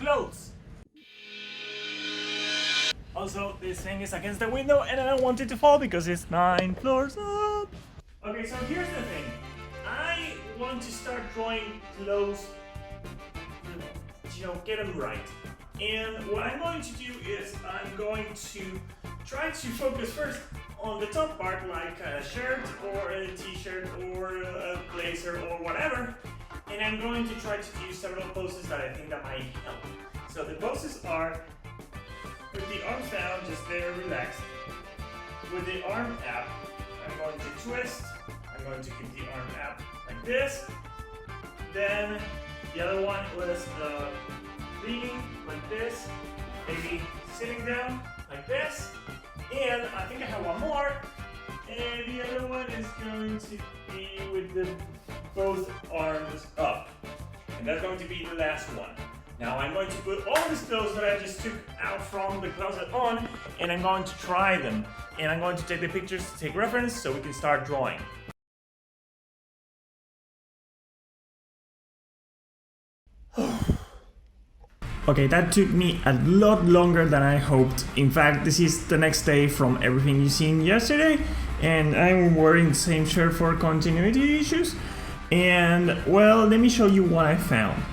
clothes. Also, this thing is against the window and I don't want it to fall because it's 9 floors up. Okay, so here's the thing. I want to start drawing clothes, get them right. And what I'm going to do is I'm going to try to focus first on the top part, like a shirt or a t-shirt or a blazer or whatever. And I'm going to try to do several poses that I think that might help. So the poses are with the arms down, just there, relaxed. With the arm up, I'm going to twist. I'm going to keep the arm up like this. Then the other one was leaning like this, maybe sitting down like this. And I think I have one more. And the other one is going to be with the both arms up. And that's going to be the last one. Now I'm going to put all these clothes that I just took out from the closet on, and I'm going to try them. And I'm going to take the pictures to take reference so we can start drawing. Okay, that took me a lot longer than I hoped. In fact, this is the next day from everything you seen yesterday, and I'm wearing the same shirt for continuity issues. And well, let me show you what I found.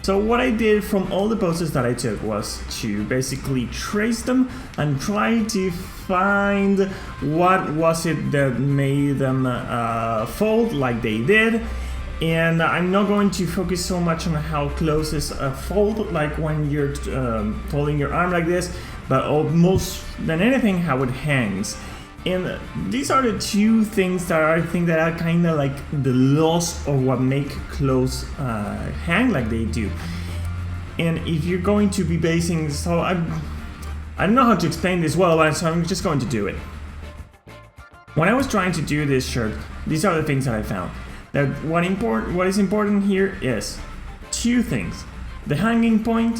So what I did from all the poses that I took was to basically trace them and try to find what was it that made them fold like they did. And I'm not going to focus so much on how close is a fold, like when you're folding your arm like this, but most than anything how it hangs. And these are the two things that I think that are kind of like the loss of what make clothes hang like they do. And if you're going to be basing, so I don't know how to explain this well, so I'm just going to do it. When I was trying to do this shirt, these are the things that I found. That what is important here is two things: the hanging point.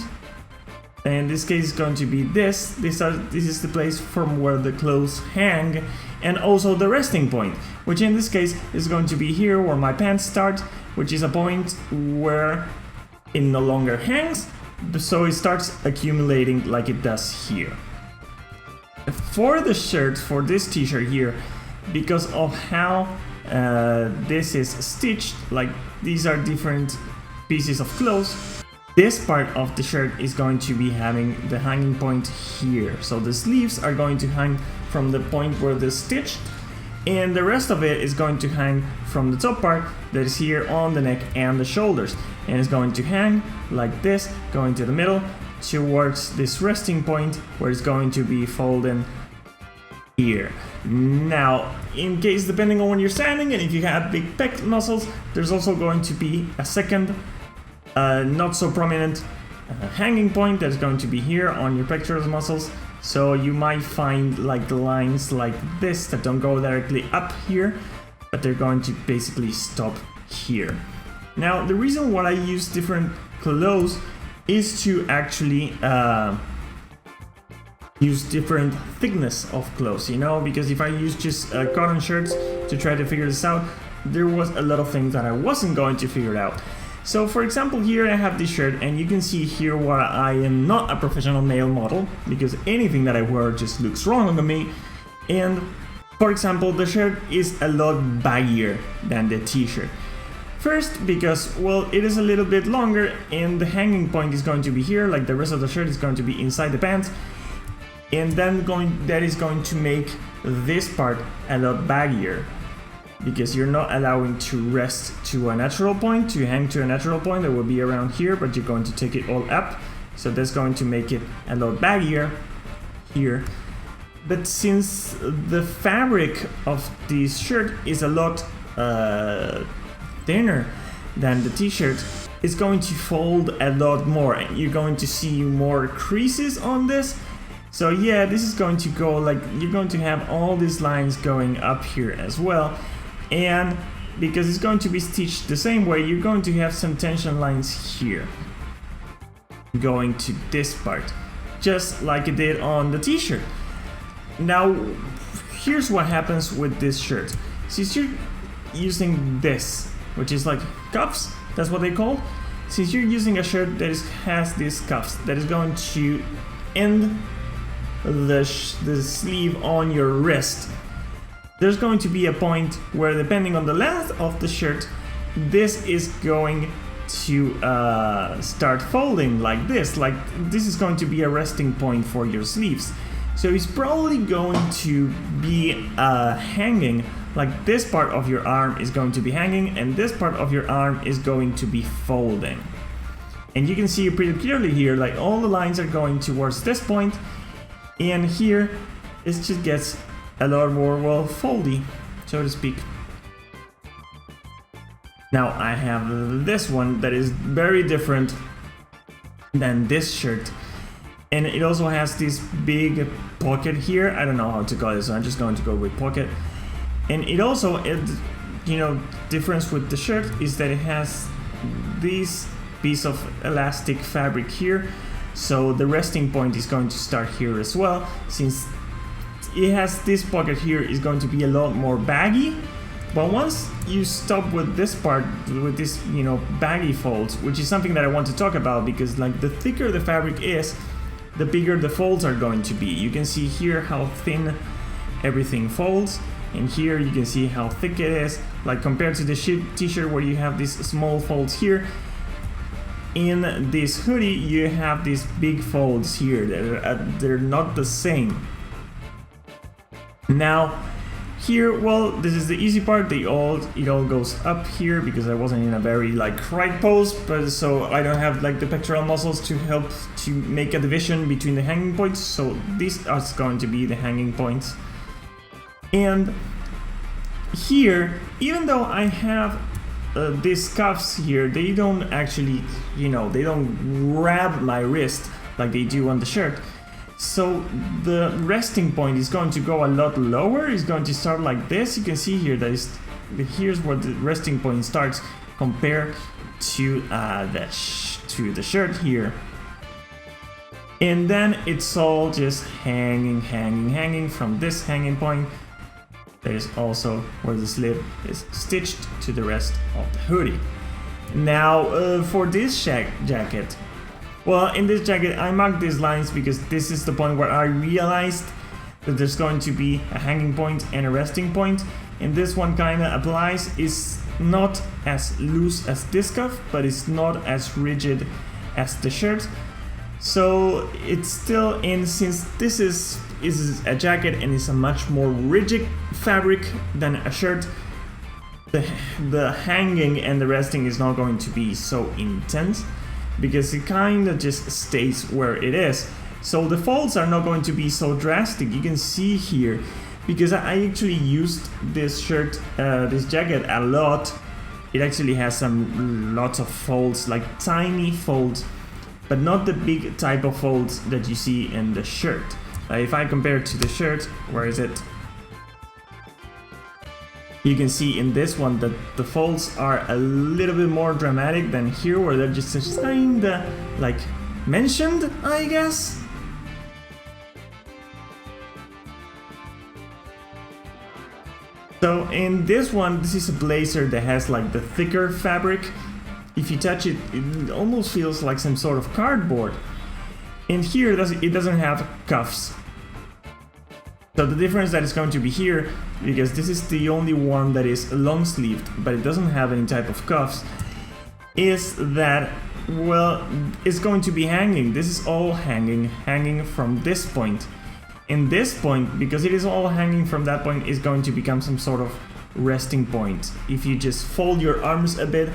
In this case, it's going to be this. This is the place from where the clothes hang, and also the resting point, which in this case is going to be here where my pants start, which is a point where it no longer hangs, so it starts accumulating like it does here. For the shirt, for this t-shirt here, because of how this is stitched, like these are different pieces of clothes, this part of the shirt is going to be having the hanging point here. So the sleeves are going to hang from the point where they're stitched, and the rest of it is going to hang from the top part that is here on the neck and the shoulders. And it's going to hang like this, going to the middle towards this resting point where it's going to be folding here. Now, in case, depending on when you're standing and if you have big pec muscles, there's also going to be a second not so prominent hanging point that's going to be here on your pectoral muscles. So you might find like lines like this that don't go directly up here, but they're going to basically stop here. Now, the reason why I use different clothes is to actually use different thickness of clothes, because if I use just cotton shirts to try to figure this out, there was a lot of things that I wasn't going to figure out. So for example, here I have this shirt, and you can see here where I am not a professional male model, because anything that I wear just looks wrong on me. And for example, the shirt is a lot baggier than the t-shirt. First, because, well, it is a little bit longer, and the hanging point is going to be here, like the rest of the shirt is going to be inside the pants. And then that is going to make this part a lot baggier, because you're not allowing to rest to a natural point, to hang to a natural point that will be around here, but you're going to take it all up. So that's going to make it a lot baggier here. But since the fabric of this shirt is a lot thinner than the t-shirt, it's going to fold a lot more, and you're going to see more creases on this. So yeah, this is going to go like, you're going to have all these lines going up here as well. And because it's going to be stitched the same way, you're going to have some tension lines here going to this part, just like it did on the t-shirt. Now, here's what happens with this shirt. Since you're using this, which is like cuffs, that's what they call, since you're using a shirt that has these cuffs, that is going to end the sleeve on your wrist, there's going to be a point where, depending on the length of the shirt, this is going to start folding like this. Like, this is going to be a resting point for your sleeves. So it's probably going to be hanging, like this part of your arm is going to be hanging and this part of your arm is going to be folding. And you can see pretty clearly here, like all the lines are going towards this point, and here it just gets a lot more, well, foldy, so to speak. Now I have this one that is very different than this shirt, and it also has this big pocket here. I don't know how to call it, so I'm just going to go with pocket. And it also, difference with the shirt is that it has this piece of elastic fabric here, so the resting point is going to start here as well. Since it has this pocket here, is going to be a lot more baggy. But once you stop with this part, with this, baggy folds, which is something that I want to talk about, because like the thicker the fabric is, the bigger the folds are going to be. You can see here how thin everything folds, and here you can see how thick it is, like compared to the t-shirt where you have these small folds here. In this hoodie, you have these big folds here. They're not the same. Now, here, well, this is the easy part. It all goes up here because I wasn't in a very right pose, but so I don't have the pectoral muscles to help to make a division between the hanging points. So these are going to be the hanging points. And here, even though I have these cuffs here, they don't actually, they don't grab my wrist like they do on the shirt. So the resting point is going to go a lot lower. It's going to start like this. You can see here that here's where the resting point starts compared to the shirt here. And then it's all just hanging from this hanging point. That is also where the slip is stitched to the rest of the hoodie. Now for this jacket, well, in this jacket I marked these lines because this is the point where I realized that there's going to be a hanging point and a resting point, and this one kind of applies. It's not as loose as this cuff, but it's not as rigid as the shirt. So it's still in, since this is a jacket and it's a much more rigid fabric than a shirt, the hanging and the resting is not going to be so intense because it kind of just stays where it is. So the folds are not going to be so drastic. You can see here, because I actually used this shirt, this jacket a lot. It actually has lots of folds, like tiny folds, but not the big type of folds that you see in the shirt. If I compare it to the shirt, where is it? You can see in this one that the folds are a little bit more dramatic than here, where they're just kinda mentioned, I guess. So in this one, this is a blazer that has the thicker fabric. If you touch it, it almost feels like some sort of cardboard. And here it doesn't have cuffs. So the difference that is going to be here, because this is the only one that is long sleeved, but it doesn't have any type of cuffs, is that, well, it's going to be hanging. This is all hanging from this point. And this point, because it is all hanging from that point, is going to become some sort of resting point. If you just fold your arms a bit,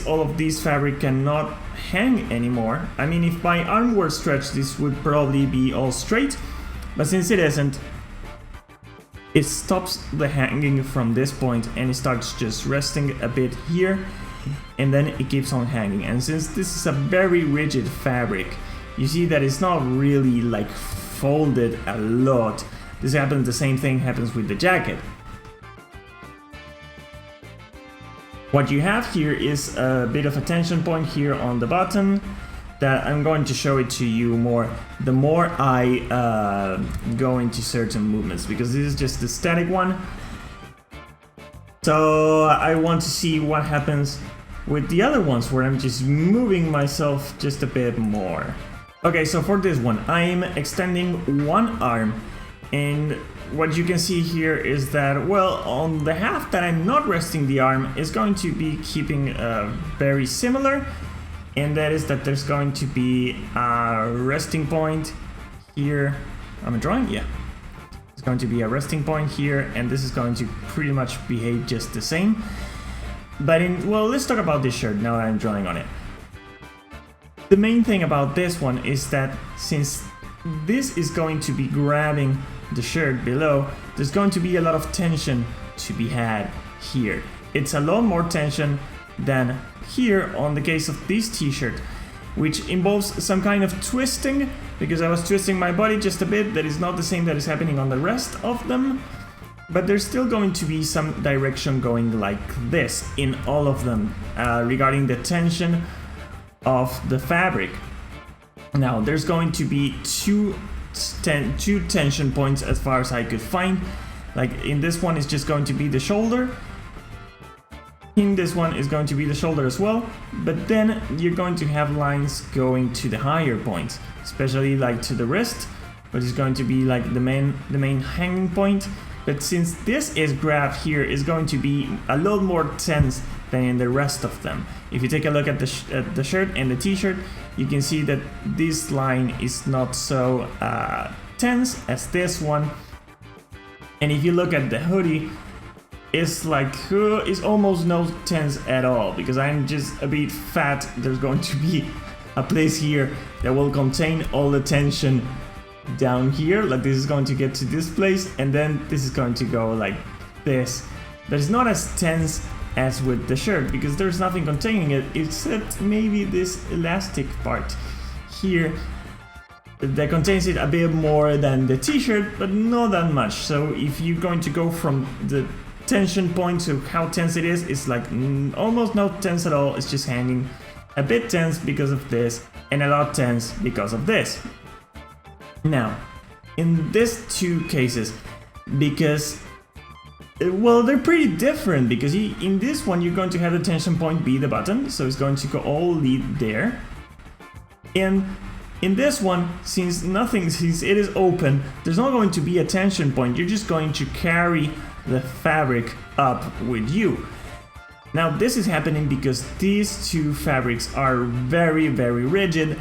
all of this fabric cannot hang anymore. I mean, if my arm were stretched, this would probably be all straight, but since it isn't, it stops the hanging from this point and it starts just resting a bit here, and then it keeps on hanging. And since this is a very rigid fabric, you see that it's not really folded a lot. This happens, the same thing happens with the jacket. What you have here is a bit of a tension point here on the bottom that I'm going to show it to you more the more I go into certain movements, because this is just the static one. So I want to see what happens with the other ones where I'm just moving myself just a bit more. Okay, so for this one, I'm extending one arm, and what you can see here is that, well, on the half that I'm not resting the arm is going to be keeping very similar, and that is that there's going to be a resting point here. Am I drawing? Yeah. It's going to be a resting point here, and this is going to pretty much behave just the same. But well, let's talk about this shirt now that I'm drawing on it. The main thing about this one is that since this is going to be grabbing the shirt below, there's going to be a lot of tension to be had here. It's a lot more tension than here on the case of this t-shirt, which involves some kind of twisting, because I was twisting my body just a bit. That is not the same that is happening on the rest of them, but there's still going to be some direction going like this in all of them regarding the tension of the fabric. Now there's going to be two tension points as far as I could find. Like in this one is just going to be the shoulder. In this one is going to be the shoulder as well, but then you're going to have lines going to the higher points, especially like to the wrist, which is going to be like the main hanging point. But since this is grabbed here, is going to be a lot more tense than in the rest of them. If you take a look at the shirt and the t-shirt, you can see that this line is not so tense as this one. And if you look at the hoodie, it's like it's almost no tense at all, because I'm just a bit fat. There's going to be a place here that will contain all the tension down here, like this is going to get to this place, and then this is going to go like this. But it's not as tense as with the shirt, because there's nothing containing it except maybe this elastic part here that contains it a bit more than the t-shirt, but not that much. So if you're going to go from the tension point to how tense it is, it's like almost no tense at all. It's just hanging a bit tense because of this, and a lot tense because of this. Now, in these two cases, because well, they're pretty different, because in this one you're going to have the tension point be the button, so it's going to go all lead there. And in this one, since it is open, there's not going to be a tension point. You're just going to carry the fabric up with you. Now this is happening because these two fabrics are very, very rigid.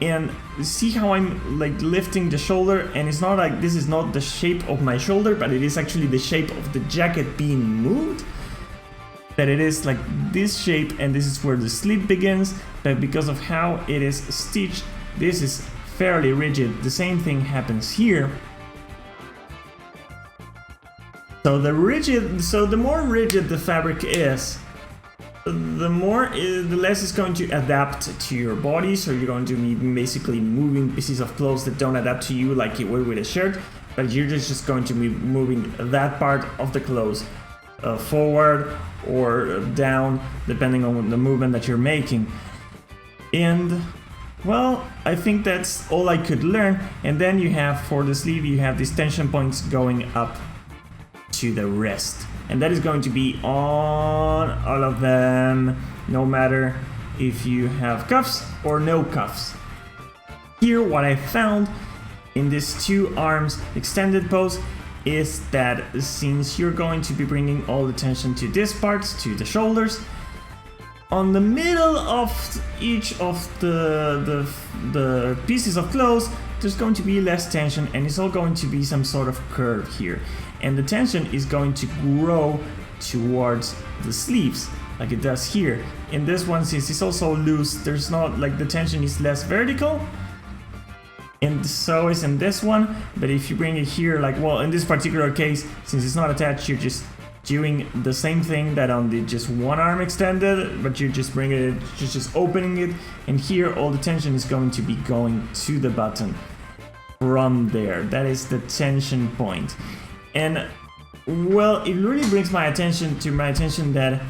And see how I'm like lifting the shoulder, and it's not like this is not the shape of my shoulder, but it is actually the shape of the jacket being moved. That it is like this shape, and this is where the sleeve begins, but because of how it is stitched, this is fairly rigid. The same thing happens here. So the more rigid the fabric is, the less it's going to adapt to your body. So you're going to be basically moving pieces of clothes that don't adapt to you like you would with a shirt, but you're just going to be moving that part of the clothes forward or down, depending on the movement that you're making. And well, I think that's all I could learn. And then you have, for the sleeve, you have these tension points going up to the wrist, and that is going to be on all of them, no matter if you have cuffs or no cuffs. Here, what I found in these two arms extended pose is that since you're going to be bringing all the tension to these parts, to the shoulders, on the middle of each of the pieces of clothes, there's going to be less tension, and it's all going to be some sort of curve here. And the tension is going to grow towards the sleeves, like it does here. In this one, since it's also loose, there's not, like, the tension is less vertical. And so is in this one, but if you bring it here, like, well, in this particular case, since it's not attached, you're just doing the same thing that on the just one arm extended, but you're just bringing it, just opening it, and here all the tension is going to be going to the button from there. That is the tension point. And well, it really brings my attention that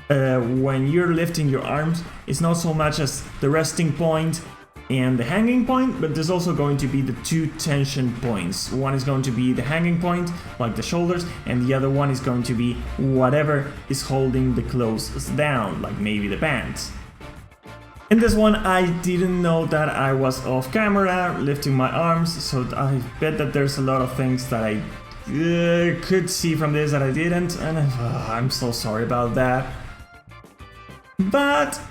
when you're lifting your arms, it's not so much as the resting point and the hanging point, but there's also going to be the two tension points. One is going to be the hanging point, like the shoulders, and the other one is going to be whatever is holding the clothes down, like maybe the pants. In this one, I didn't know that I was off camera lifting my arms, so I bet that there's a lot of things that I could see from this that I didn't, and I'm so sorry about that. But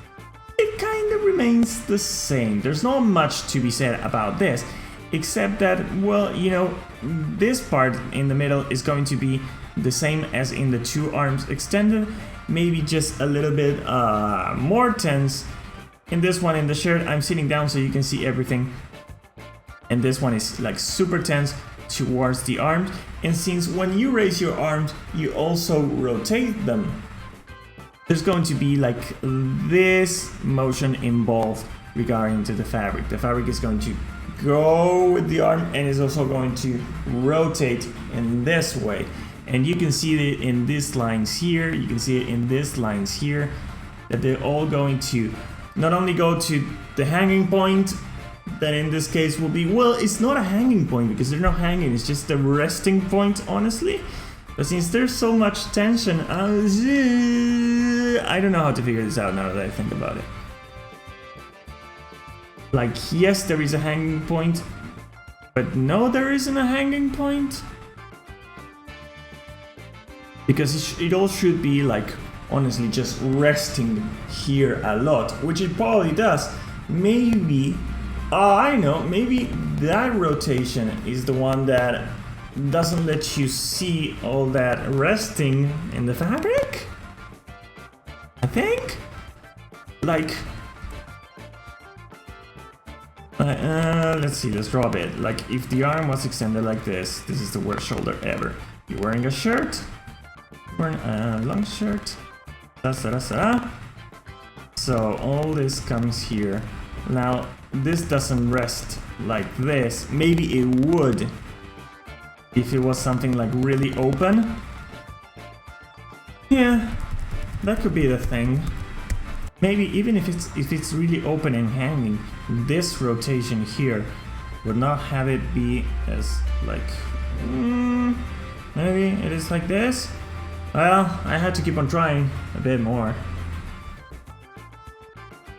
it kind of remains the same. There's not much to be said about this, except that, well, you know, this part in the middle is going to be the same as in the two arms extended, maybe just a little bit more tense. In this one, in the shirt, I'm sitting down so you can see everything, and this one is like super tense towards the arms, and since when you raise your arms you also rotate them, there's going to be like this motion involved regarding to the fabric. The fabric is going to go with the arm and is also going to rotate in this way, and you can see it in these lines here, you can see it in these lines here, that they're all going to not only go to the hanging point, that in this case will be, well, it's not a hanging point because they're not hanging, it's just a resting point, honestly. But since there's so much tension, I don't know how to figure this out now that I think about it. Like, yes, there is a hanging point, but no, there isn't a hanging point. Because it all should be like, honestly, just resting here a lot, which it probably does. Maybe, I know, maybe that rotation is the one that doesn't let you see all that resting in the fabric, I think. Like, let's see, let's draw a bit. Like, if the arm was extended like this is the worst shoulder ever. You're wearing a shirt, wearing a long shirt, so all this comes here. Now, this doesn't rest like this. Maybe it would if it was something like really open. Yeah, that could be the thing. Maybe even if it's really open and hanging, this rotation here would not have it be as like, maybe it is like this. Well, I had to keep on trying a bit more.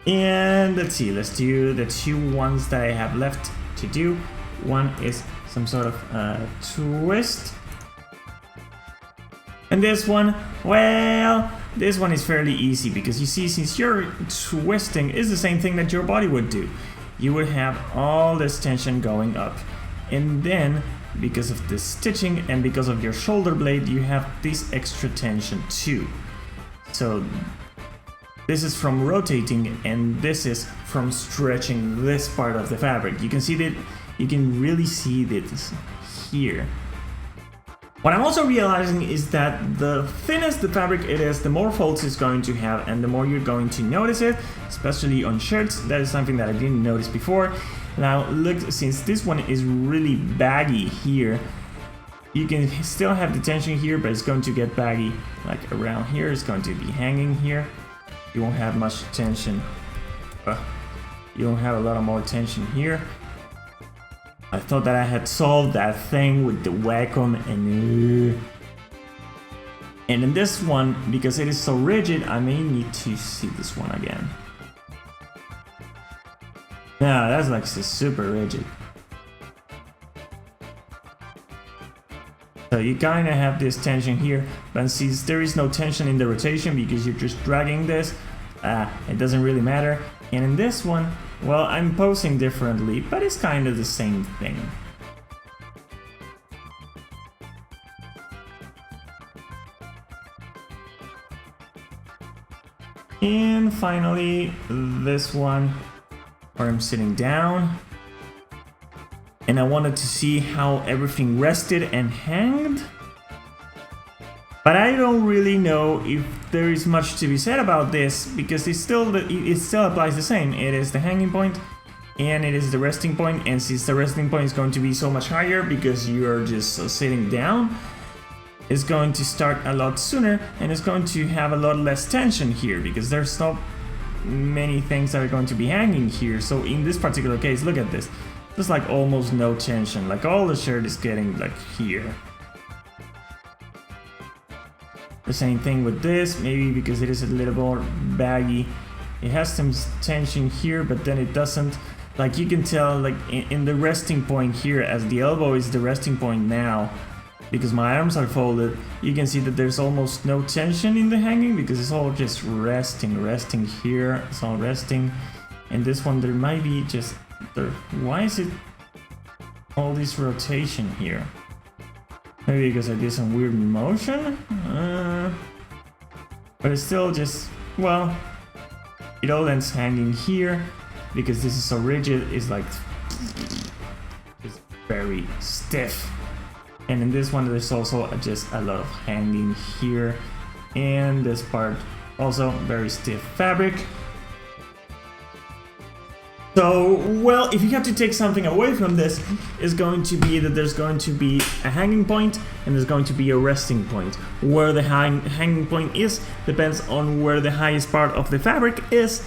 And let's see, let's do the two ones that I have left to do. One is some sort of twist. And this one, well, this one is fairly easy because you see, since you're twisting is the same thing that your body would do. You would have all this tension going up. And then, because of the stitching and because of your shoulder blade, you have this extra tension too. So this is from rotating and this is from stretching this part of the fabric. You can see that, you can really see this here. What I'm also realizing is that the thinner the fabric it is, the more folds it's going to have and the more you're going to notice it, especially on shirts. That is something that I didn't notice before. Now look, since this one is really baggy here, you can still have the tension here, but it's going to get baggy like around here. It's going to be hanging here. You won't have much tension. You won't have a lot of more tension here. I thought that I had solved that thing with the Wacom and in this one, because it is so rigid, I may need to see this one again. Yeah, that's like super rigid. So you kind of have this tension here, but since there is no tension in the rotation because you're just dragging this, it doesn't really matter. And in this one, well, I'm posing differently, but it's kind of the same thing. And finally, this one, where I'm sitting down. And I wanted to see how everything rested and hanged. But I don't really know if there is much to be said about this, because it still applies the same. It is the hanging point and it is the resting point, and since the resting point is going to be so much higher because you're just sitting down, it's going to start a lot sooner and it's going to have a lot less tension here because there's no many things that are going to be hanging here. So in this particular case, look at this. There's like almost no tension. Like all the shirt is getting like here. The same thing with this, maybe because it is a little more baggy. It has some tension here, but then it doesn't. Like you can tell, like in the resting point here, as the elbow is the resting point now, because my arms are folded, you can see that there's almost no tension in the hanging because it's all just resting here. It's all resting. And this one, there might be just there. Why is it all this rotation here? Maybe because I did some weird motion? But it's still just, well, it all ends hanging here because this is so rigid, it's like just very stiff. And in this one there's also just a lot of hanging here, and this part also very stiff fabric. So, well, if you have to take something away from this, is going to be that there's going to be a hanging point and there's going to be a resting point. Where the hanging point is depends on where the highest part of the fabric is.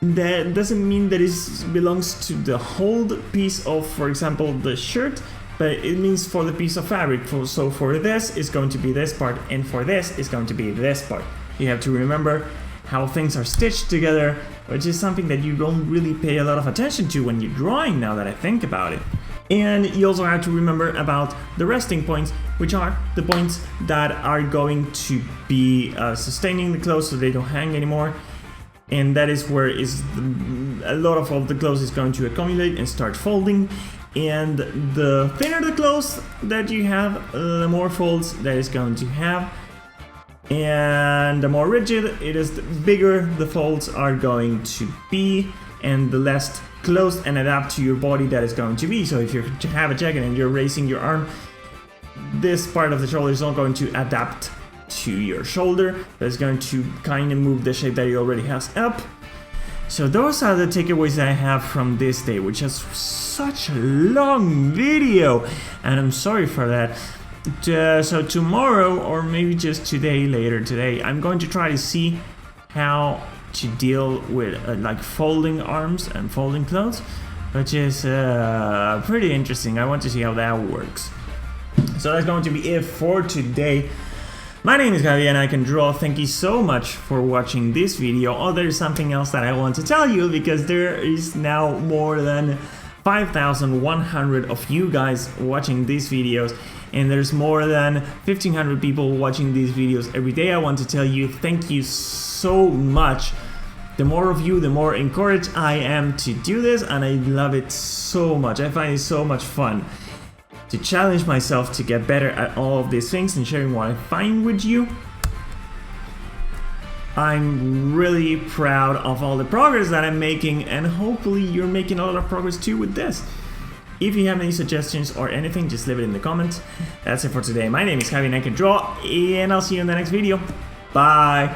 That doesn't mean that it belongs to the whole piece of, for example, the shirt, but it means for the piece of fabric. So for this, it's going to be this part, and for this, it's going to be this part. You have to remember how things are stitched together, which is something that you don't really pay a lot of attention to when you're drawing, now that I think about it. And you also have to remember about the resting points, which are the points that are going to be sustaining the clothes so they don't hang anymore. And that is where a lot of the clothes is going to accumulate and start folding. And the thinner the clothes that you have, the more folds that is going to have. And the more rigid it is, the bigger the folds are going to be, and the less closed and adapt to your body that is going to be. So if you have a jacket and you're raising your arm, this part of the shoulder is not going to adapt to your shoulder. That's going to kind of move the shape that it already has up. So those are the takeaways that I have from this day, which is such a long video, and I'm sorry for that. So tomorrow, or maybe just later today, I'm going to try to see how to deal with like folding arms and folding clothes, which is pretty interesting. I want to see how that works. So that's going to be it for today. My name is Javi and I can draw. Thank you so much for watching this video. Oh, there's something else that I want to tell you, because there is now more than 5,100 of you guys watching these videos, and there's more than 1,500 people watching these videos every day. I want to tell you thank you so much. The more of you, the more encouraged I am to do this, and I love it so much. I find it so much fun to challenge myself to get better at all of these things and sharing what I find with you. I'm really proud of all the progress that I'm making, and hopefully you're making a lot of progress too with this. If you have any suggestions or anything, just leave it in the comments. That's it for today. My name is Javi and I can draw, and I'll see you in the next video. Bye!